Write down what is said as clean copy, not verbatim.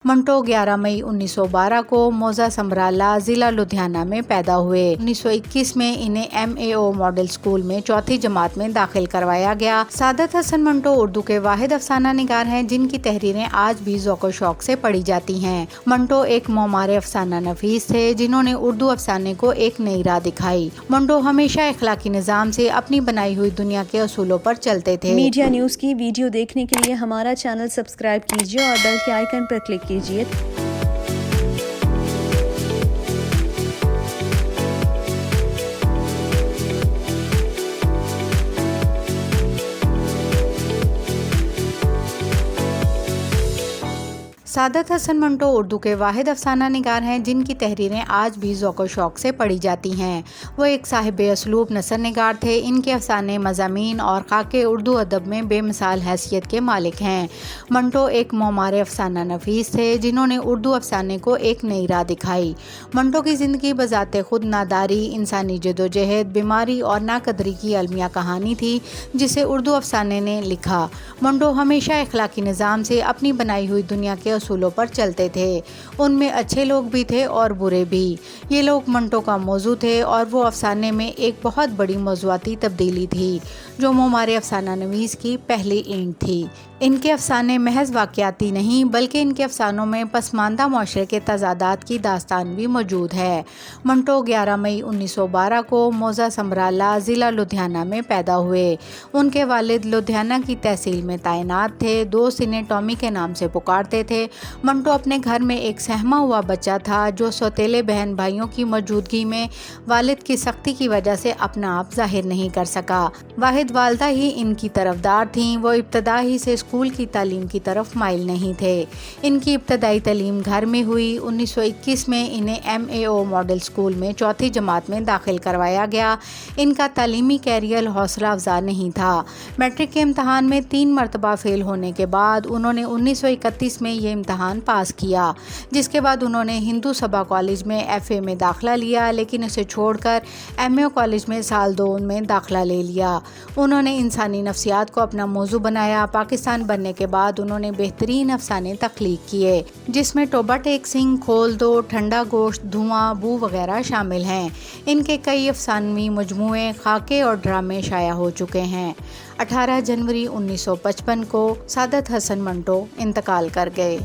منٹو 11 مئی 1912 کو موزہ سمرالا ضلع لدھیانہ میں پیدا ہوئے۔ 1921 میں انہیں MAO ماڈل اسکول میں چوتھی جماعت میں داخل کروایا گیا۔ سعادت حسن منٹو اردو کے واحد افسانہ نگار ہیں جن کی تحریریں آج بھی ذوق و شوق سے پڑھی جاتی ہیں۔ منٹو ایک معمار افسانہ نویس تھے جنہوں نے اردو افسانے کو ایک نئی راہ دکھائی۔ منٹو ہمیشہ اخلاقی نظام سے اپنی بنائی ہوئی دنیا کے اصولوں پر چلتے تھے۔ میڈیا نیوز کی ویڈیو دیکھنے کے لیے ہمارا چینل سبسکرائب کیجیے اور بیل کے آئیکن پر کلک کیجیے۔ سعادت حسن منٹو اردو کے واحد افسانہ نگار ہیں جن کی تحریریں آج بھی ذوق و شوق سے پڑھی جاتی ہیں۔ وہ ایک صاحب اسلوب نثر نگار تھے۔ ان کے افسانے مضامین اور خاکے اردو ادب میں بے مثال حیثیت کے مالک ہیں۔ منٹو ایک معمار افسانہ نویس تھے جنہوں نے اردو افسانے کو ایک نئی راہ دکھائی۔ منٹو کی زندگی بذات خود ناداری، انسانی جدوجہد، بیماری اور ناقدری کی المیہ کہانی تھی جسے اردو افسانے نے لکھا۔ منٹو ہمیشہ اخلاقی نظام سے اپنی بنائی ہوئی دنیا کے اصولوں پر چلتے تھے۔ ان میں اچھے لوگ بھی تھے اور برے بھی۔ یہ لوگ منٹو کا موضوع تھے اور وہ افسانے میں ایک بہت بڑی موضوعاتی تبدیلی تھی جو معمار افسانہ نویس کی پہلی اینٹ تھی۔ ان کے افسانے محض واقعاتی نہیں بلکہ ان کے افسانوں میں پسماندہ معاشرے کے تضادات کی داستان بھی موجود ہے۔ منٹو 11 مئی 1912 کو موزہ سمرالا ضلع لدھیانہ میں پیدا ہوئے۔ ان کے والد لدھیانہ کی تحصیل میں تعینات تھے۔ دوست انہیں ٹامی کے نام سے پکارتے تھے۔ منٹو اپنے گھر میں ایک سہما ہوا بچہ تھا جو سوتیلے بہن بھائیوں کی موجودگی میں والد کی سختی کی وجہ سے اپنا آپ ظاہر نہیں کر سکا۔ واحد والدہ ہی ان کی طرفدار تھیں۔ وہ ابتدا ہی سے اسکول کی تعلیم کی طرف مائل نہیں تھے۔ ان کی ابتدائی تعلیم گھر میں ہوئی۔ 1921 میں انہیں MAO ماڈل اسکول میں چوتھی جماعت میں داخل کروایا گیا۔ ان کا تعلیمی کیریئر حوصلہ افزا نہیں تھا۔ میٹرک کے امتحان میں 3 مرتبہ فیل ہونے کے بعد انہوں نے 1931 میں یہ امتحان پاس کیا، جس کے بعد انہوں نے ہندو سبھا کالج میں FA میں داخلہ لیا لیکن اسے چھوڑ کر MAO کالج میں سال 2 میں داخلہ لے لیا۔ انہوں نے انسانی نفسیات کو اپنا موضوع بنایا۔ پاکستان بننے کے بعد انہوں نے بہترین افسانے تخلیق کیے جس میں ٹوبہ ٹیک سنگھ، کھول دو، ٹھنڈا گوشت، دھواں، بو وغیرہ شامل ہیں۔ ان کے کئی افسانوی مجموعے، خاکے اور ڈرامے شائع ہو چکے ہیں۔ 18 جنوری 1955 کو سعادت حسن منٹو انتقال کر گئے۔